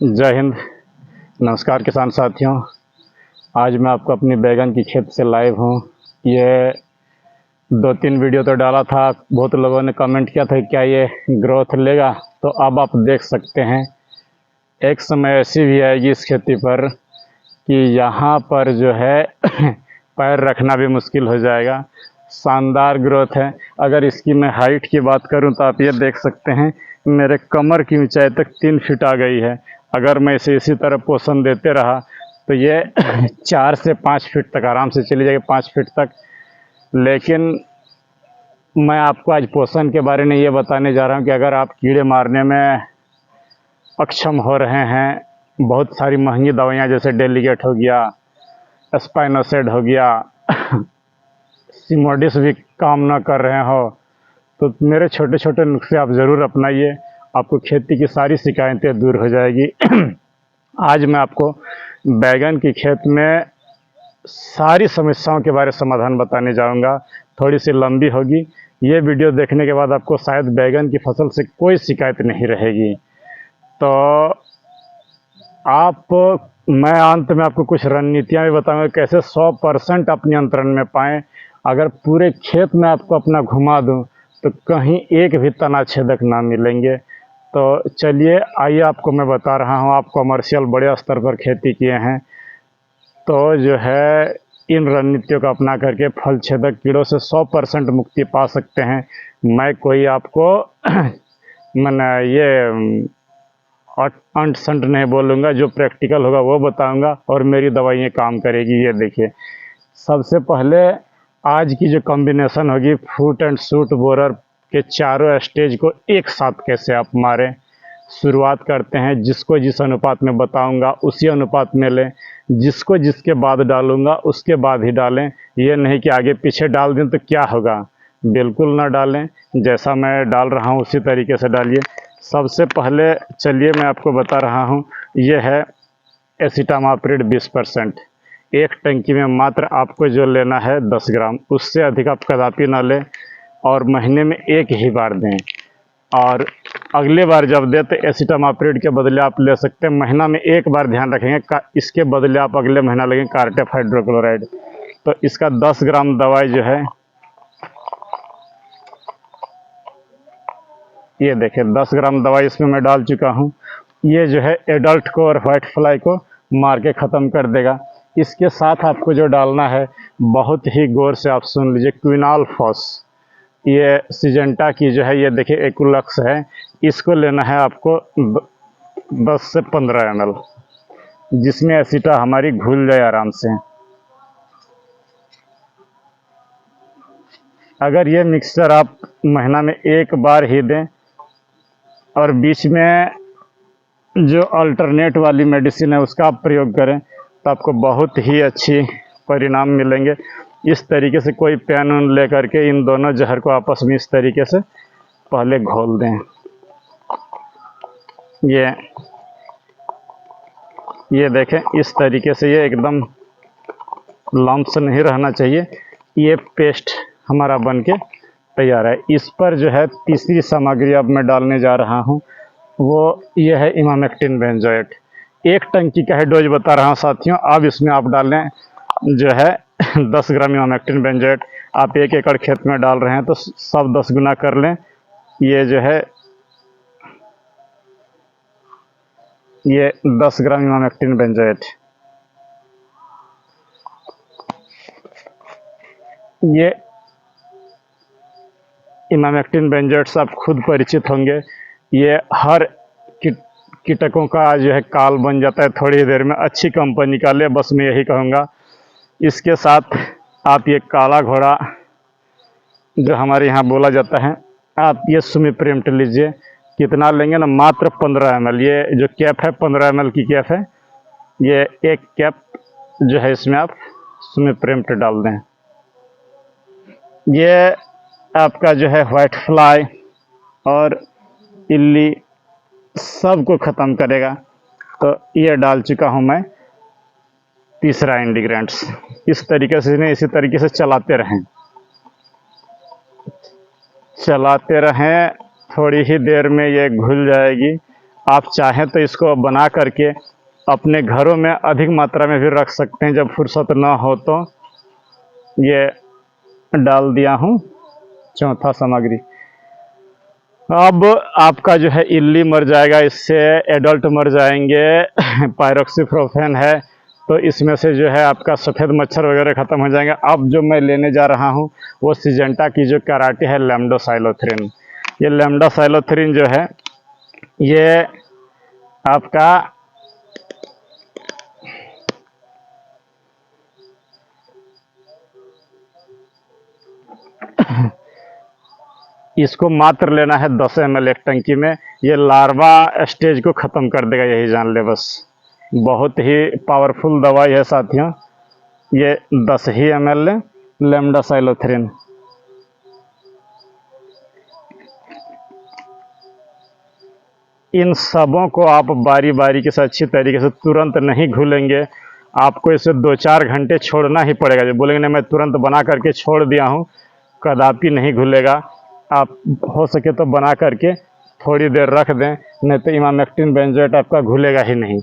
जय हिंद। नमस्कार किसान साथियों। आज मैं आपको अपनी बैगन की खेत से लाइव हूँ। ये 2-3 वीडियो तो डाला था, बहुत लोगों ने कमेंट किया था कि क्या ये ग्रोथ लेगा, तो अब आप देख सकते हैं एक समय ऐसी भी आएगी इस खेती पर कि यहाँ पर जो है पैर रखना भी मुश्किल हो जाएगा। शानदार ग्रोथ है। अगर इसकी मैं हाइट की बात करूँ तो आप ये देख सकते हैं मेरे कमर की ऊंचाई तक 3 फीट आ गई है। अगर मैं इसे इसी तरह पोषण देते रहा तो ये 4 से 5 फीट तक आराम से चली जाएगी, 5 फीट तक। लेकिन मैं आपको आज पोषण के बारे में ये बताने जा रहा हूँ कि अगर आप कीड़े मारने में अक्षम हो रहे हैं, बहुत सारी महंगी दवाइयाँ जैसे डेलीगेट हो गया, स्पाइनोसेड हो गया, सिमोडिस भी काम ना कर रहे हो, तो मेरे छोटे छोटे नुस्खे आप ज़रूर अपनाइए। आपको खेती की सारी शिकायतें दूर हो जाएगी। आज मैं आपको बैगन की खेत में सारी समस्याओं के बारे में समाधान बताने जाऊंगा। थोड़ी सी लंबी होगी। ये वीडियो देखने के बाद आपको शायद बैगन की फसल से कोई शिकायत नहीं रहेगी। तो मैं अंत में आपको कुछ रणनीतियाँ भी बताऊंगा कैसे 100% आप नियंत्रण में पाएँ। अगर पूरे खेत में आपको अपना घुमा दूं तो कहीं एक भी तना छेदक ना मिलेंगे। तो चलिए आइए, आपको मैं बता रहा हूं। आप कमर्शियल बड़े स्तर पर खेती किए हैं तो जो है इन रणनीतियों का अपना करके फल छेदक कीड़ों से 100% मुक्ति पा सकते हैं। मैं कोई आपको मैंने ये अंट संट नहीं बोलूँगा, जो प्रैक्टिकल होगा वो बताऊंगा और मेरी दवाइयाँ काम करेगी। ये देखिए, सबसे पहले आज की जो कॉम्बिनेशन होगी फूट एंड सूट बोरर के चारों स्टेज को एक साथ कैसे आप मारें, शुरुआत करते हैं। जिसको जिस अनुपात में बताऊंगा उसी अनुपात में लें, जिसको जिसके बाद डालूंगा उसके बाद ही डालें। ये नहीं कि आगे पीछे डाल दें तो क्या होगा, बिल्कुल ना डालें। जैसा मैं डाल रहा हूँ उसी तरीके से डालिए। सबसे पहले चलिए मैं आपको बता रहा हूँ, ये है एसिटामाप्रिड 20%। एक टंकी में मात्र आपको जो लेना है 10 ग्राम, उससे अधिक आप कदापि ना लें और महीने में एक ही बार दें। और अगले बार जब दें तो एसिटामाप्रिड के बदले आप ले सकते हैं, महीना में एक बार ध्यान रखेंगे, इसके बदले आप अगले महीना लगेंगे कार्टेप हाइड्रोक्लोराइड। तो इसका 10 ग्राम दवाई जो है, ये देखिए 10 ग्राम दवाई इसमें मैं डाल चुका हूँ। ये जो है एडल्ट को और वाइट फ्लाई को मार के ख़त्म कर देगा। इसके साथ आपको जो डालना है, बहुत ही गौर से आप सुन लीजिए, क्विनाल फॉस। ये सिजेंटा की जो है, ये देखिए एकुलक्स है, इसको लेना है आपको 10 से 15 ml, जिसमें एसिटा हमारी घुल जाए आराम से। अगर ये मिक्सचर आप महीना में एक बार ही दें और बीच में जो अल्टरनेट वाली मेडिसिन है उसका आप प्रयोग करें तो आपको बहुत ही अच्छी परिणाम मिलेंगे। इस तरीके से कोई पेन उन ले करके इन दोनों जहर को आपस में इस तरीके से पहले घोल दें। ये देखें, इस तरीके से ये एकदम लम्स नहीं रहना चाहिए। ये पेस्ट हमारा बन के तैयार है। इस पर जो है तीसरी सामग्री अब मैं डालने जा रहा हूँ, वो ये है इमामेक्टिन बेंजोएट। एक टंकी का है डोज बता रहा हूँ साथियों। अब इसमें आप डालें जो है 10 ग्राम इमामेक्टिन बेंजोएट। आप 1 एकड़ खेत में डाल रहे हैं तो सब 10 गुना कर लें। ये जो है ये 10 ग्राम इमामेक्टिन बेंजोएट। ये इमामेक्टिन बेंजोएट से आप खुद परिचित होंगे। ये हर कीटकों का जो है काल बन जाता है थोड़ी देर में। अच्छी कंपनी का ले, बस मैं यही कहूँगा। इसके साथ आप ये काला घोड़ा जो हमारे यहाँ बोला जाता है, आप ये सुमिप्रिम्ट लीजिए। कितना लेंगे ना, मात्र 15 ml। ये जो कैप है 15 ml की कैप है। ये एक कैप जो है इसमें आप सुमिप्रिम्ट डाल दें। ये आपका जो है वाइट फ्लाई और इल्ली सब को ख़त्म करेगा। तो ये डाल चुका हूँ मैं तीसरा इंग्रेडिएंट्स। इस तरीके से इन्हें इसी तरीके से चलाते रहें, थोड़ी ही देर में ये घुल जाएगी आप चाहें तो इसको बना करके अपने घरों में अधिक मात्रा में भी रख सकते हैं। जब फुर्सत ना हो तो ये डाल दिया हूँ चौथा सामग्री। अब आपका जो है इल्ली मर जाएगा, इससे एडल्ट मर जाएंगे। पायरोक्सीप्रोफेन है तो इसमें से जो है आपका सफ़ेद मच्छर वगैरह ख़त्म हो जाएंगे। अब जो मैं लेने जा रहा हूँ वो सिजेंटा की जो कराटे है लैम्डोसाइलोथ्रिन। ये लैम्डोसाइलोथ्रिन जो है ये आपका इसको मात्र लेना है 10 ml एक टंकी में। ये लार्वा स्टेज को ख़त्म कर देगा, यही जान ले बस। बहुत ही पावरफुल दवाई है साथियों। ये 10 ही ml लें लैम्डोसाइलोथ्रिन। इन सबों को आप बारी बारी के साथ अच्छी तरीके से तुरंत नहीं घुलेंगे, आपको इसे 2-4 घंटे छोड़ना ही पड़ेगा। जो बोलेंगे नहीं मैं तुरंत बना करके छोड़ दिया हूँ, कदापि नहीं घुलेगा। आप हो सके तो बना करके थोड़ी देर रख दें, नहीं तो इमामेक्टिन बेंजोएट आपका घुलेगा ही नहीं।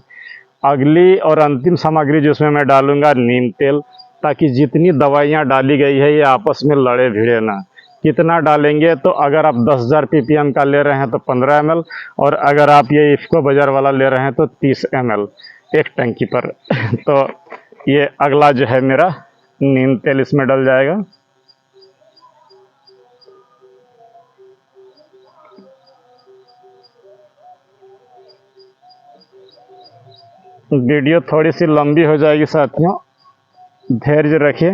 अगली और अंतिम सामग्री जिसमें मैं डालूंगा नीम तेल, ताकि जितनी दवाइयाँ डाली गई है ये आपस में लड़े भिड़े ना। कितना डालेंगे तो अगर आप 10,000 ppm का ले रहे हैं तो 15 ml, और अगर आप ये इफ़को बाज़ार वाला ले रहे हैं तो 30 ml एक टंकी पर। तो ये अगला जो है मेरा नीम तेल इसमें डल जाएगा। वीडियो थोड़ी सी लंबी हो जाएगी साथियों, धैर्य रखिए।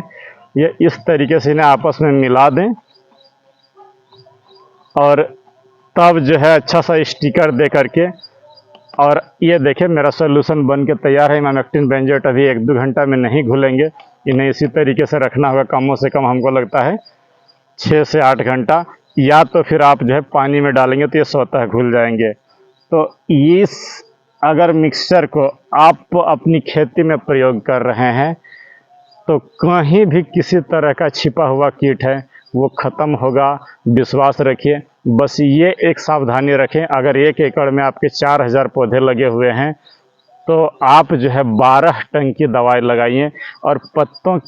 ये इस तरीके से इन्हें आपस में मिला दें और तब जो है अच्छा सा स्टिकर दे करके, और ये देखिए मेरा सोल्यूशन बन के तैयार है। इमामेक्टिन बेंजोएट अभी 1-2 घंटा में नहीं घुलेंगे, इन्हें इसी तरीके से रखना होगा। कम से कम हमको लगता है 6 से 8 घंटा, या तो फिर आप जो है पानी में डालेंगे तो ये स्वतः घुल जाएंगे। तो इस अगर मिक्सचर को आप अपनी खेती में प्रयोग कर रहे हैं तो कहीं भी किसी तरह का छिपा हुआ कीट है वो ख़त्म होगा, विश्वास रखिए। बस ये एक सावधानी रखें, अगर 1 एकड़ में आपके 4,000 पौधे लगे हुए हैं तो आप जो है 12 टंकी दवाई लगाइए, और पत्तों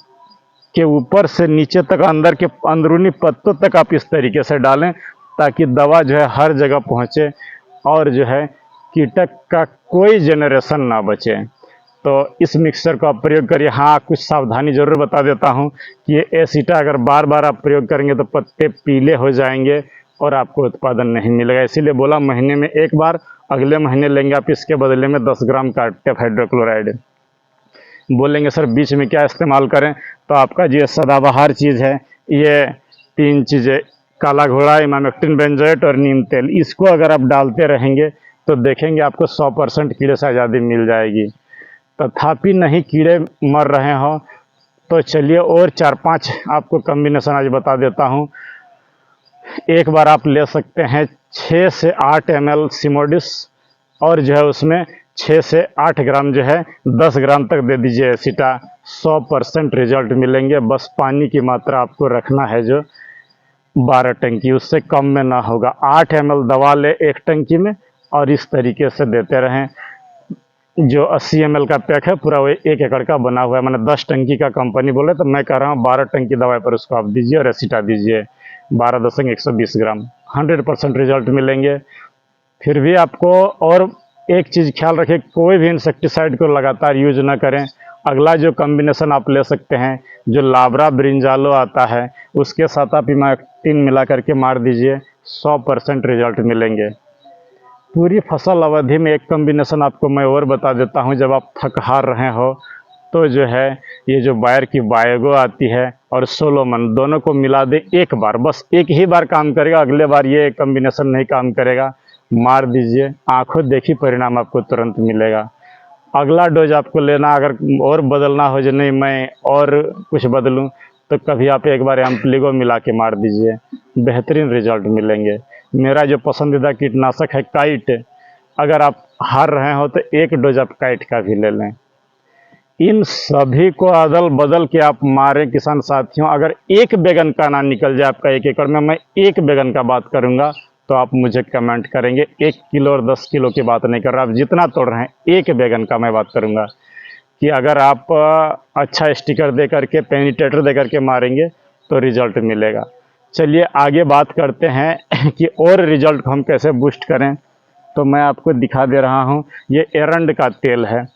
के ऊपर से नीचे तक, अंदर के अंदरूनी पत्तों तक आप इस तरीके से डालें ताकि दवा जो है हर जगह पहुंचे और जो है कीटक का कोई जनरेशन ना बचे। तो इस मिक्सचर को आप प्रयोग करिए। हाँ, कुछ सावधानी ज़रूर बता देता हूँ कि ये एसिटा अगर बार बार आप प्रयोग करेंगे तो पत्ते पीले हो जाएंगे और आपको उत्पादन नहीं मिलेगा। इसीलिए बोला महीने में एक बार, अगले महीने लेंगे आप इसके बदले में 10 ग्राम कार्बोटेप हाइड्रोक्लोराइड। बोलेंगे सर बीच में क्या इस्तेमाल करें, तो आपका जो सदाबहार चीज़ है ये 3 चीज़ें, काला घोड़ा, इमामेक्टिन बेंजोएट और नीम तेल, इसको अगर आप डालते रहेंगे तो देखेंगे आपको 100% कीड़े से आज़ादी मिल जाएगी। तथापि नहीं कीड़े मर रहे हों तो चलिए और 4-5 आपको कम्बिनेशन आज बता देता हूँ। एक बार आप ले सकते हैं 6 से 8 ml सिमोडिस, और जो है उसमें 6 से 8 ग्राम जो है 10 ग्राम तक दे दीजिए एसिटा, 100% रिजल्ट मिलेंगे। बस पानी की मात्रा आपको रखना है जो 12 टंकी, उससे कम में ना होगा। 8 ml दवा ले एक टंकी में और इस तरीके से देते रहें। जो 80 ml का पैक है पूरा वो 1 एकड़ का बना हुआ है, मैंने 10 टंकी का कंपनी बोले तो मैं कह रहा हूँ 12 टंकी दवाई पर उसको आप दीजिए और एसिटा दीजिए 12 120 ग्राम, 100% रिजल्ट मिलेंगे। फिर भी आपको और एक चीज़ ख्याल रखें, कोई भी इंसेक्टिसाइड को लगातार यूज ना करें। अगला जो कॉम्बिनेशन आप ले सकते हैं, जो लाब्रा ब्रिंजालो आता है उसके साथ आप इमामेक्टिन मिला करके मार दीजिए, 100% रिजल्ट मिलेंगे। पूरी फसल अवधि में एक कॉम्बिनेशन आपको मैं और बता देता हूं, जब आप थक हार रहे हो तो जो है ये जो बायर की बायोगो आती है और सोलोमन, दोनों को मिला दे एक बार, बस एक ही बार काम करेगा, अगले बार ये कॉम्बिनेशन नहीं काम करेगा। मार दीजिए, आंखों देखी परिणाम आपको तुरंत मिलेगा। अगला डोज आपको लेना अगर और बदलना हो, जो नहीं मैं और कुछ बदलूं, तो कभी आप एक बार एम्प्लीगो मिला के मार दीजिए, बेहतरीन रिजल्ट मिलेंगे। मेरा जो पसंदीदा कीटनाशक है काइट, अगर आप हार रहे हो तो एक डोज आप काइट का भी ले लें। इन सभी को अदल बदल के आप मारें किसान साथियों। अगर एक बैगन का ना निकल जाए आपका 1 एकड़ में, मैं एक बैगन का बात करूंगा, तो आप मुझे कमेंट करेंगे। 1 किलो और 10 किलो की बात नहीं कर रहा, आप जितना तोड़ रहे हैं, एक बैगन का मैं बात करूँगा कि अगर आप अच्छा स्टिकर दे करके, पेनिटेटर दे करके मारेंगे तो रिजल्ट मिलेगा। चलिए आगे बात करते हैं कि और रिजल्ट को हम कैसे बूस्ट करें। तो मैं आपको दिखा दे रहा हूँ, ये एरंड का तेल है।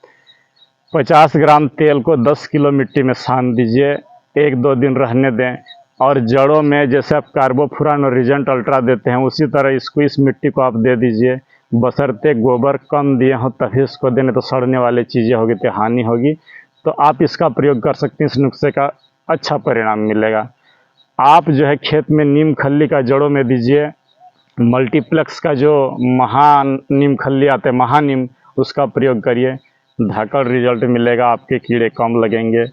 50 ग्राम तेल को 10 किलो मिट्टी में सान दीजिए, 1-2 दिन रहने दें, और जड़ों में जैसे आप कार्बोफुरान और रिजेंट अल्ट्रा देते हैं उसी तरह इसको, इस मिट्टी को आप दे दीजिए। बशर्ते गोबर कम दिए हों तभी इसको देने, तो सड़ने वाली चीज़ें होगी तो हानि होगी। तो आप इसका प्रयोग कर सकते हैं, इस नुस्खे का अच्छा परिणाम मिलेगा। आप जो है खेत में नीम खल्ली का जड़ों में दीजिए, मल्टीप्लेक्स का जो महान नीम खल्ली आते हैं, महानीम, उसका प्रयोग करिए, धाकड़ रिजल्ट मिलेगा, आपके कीड़े कम लगेंगे।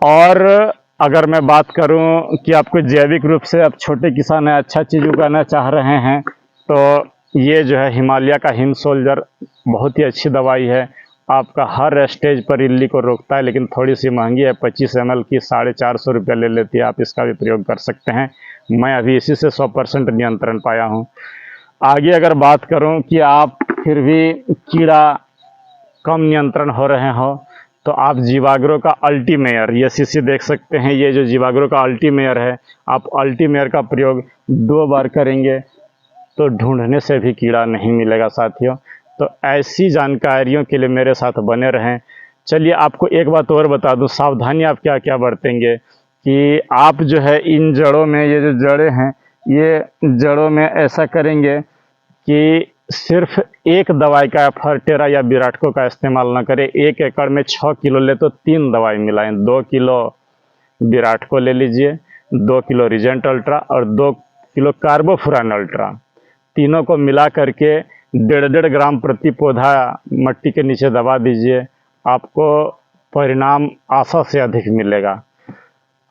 और अगर मैं बात करूं कि आपको जैविक रूप से, आप छोटे किसान हैं, अच्छा चीज़ उगाना चाह रहे हैं, तो ये जो है हिमालय का हिम सोल्जर बहुत ही अच्छी दवाई है। आपका हर स्टेज पर इल्ली को रोकता है, लेकिन थोड़ी सी महंगी है, 25 ml की 450 रुपये ले लेती है। आप इसका भी प्रयोग कर सकते हैं। मैं अभी इसी से 100% नियंत्रण पाया हूँ। आगे अगर बात करूँ कि आप फिर भी कीड़ा कम नियंत्रण हो रहे हो, तो आप जीवाग्रो का अल्टीमेयर, ये शीशी देख सकते हैं, ये जो जीवाग्रो का अल्टीमेयर है, आप अल्टीमेयर का प्रयोग 2 बार करेंगे तो ढूंढने से भी कीड़ा नहीं मिलेगा साथियों। तो ऐसी जानकारियों के लिए मेरे साथ बने रहें। चलिए आपको एक बात और बता दूं, सावधानी आप क्या क्या बरतेंगे कि आप जो है इन जड़ों में, ये जो जड़ें हैं, ये जड़ों में ऐसा करेंगे कि सिर्फ एक दवाई का, फर्टेरा या विराटको का इस्तेमाल ना करें। 1 एकड़ में 6 किलो ले तो 3 दवाई मिलाएं। 2 किलो विराटको ले लीजिए, 2 किलो रिजेंट अल्ट्रा और 2 किलो कार्बोफुरान अल्ट्रा, तीनों को मिला करके 1.5 ग्राम प्रति पौधा मट्टी के नीचे दबा दीजिए। आपको परिणाम आशा से अधिक मिलेगा।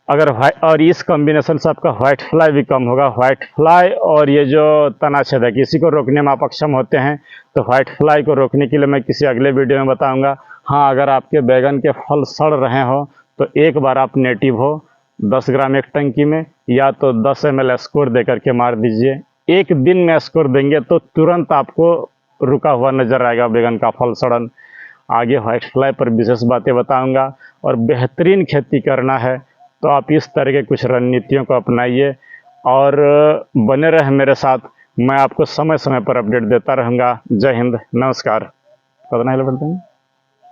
अगर और इस कॉम्बिनेशन से आपका व्हाइट फ्लाई भी कम होगा। व्हाइट फ्लाई और ये जो तना छेदक, इसी को रोकने में आप अक्षम होते हैं, तो व्हाइट फ्लाई को रोकने के लिए मैं किसी अगले वीडियो में बताऊंगा। हाँ, अगर आपके बैगन के फल सड़ रहे हो तो एक बार आप नेटिव हो 10 ग्राम एक टंकी में, या तो 10 ml स्कोर दे करके मार दीजिए। 1 दिन में स्कोर देंगे तो तुरंत आपको रुका हुआ नजर आएगा बैगन का फल सड़न। आगे व्हाइट फ्लाई पर विशेष बातें बताऊंगा। और बेहतरीन खेती करना है तो आप इस तरह के कुछ रणनीतियों को अपनाइए और बने रहे मेरे साथ। मैं आपको समय समय पर अपडेट देता रहूँगा। जय हिंद, नमस्कार। पता नहीं बोलते हैं।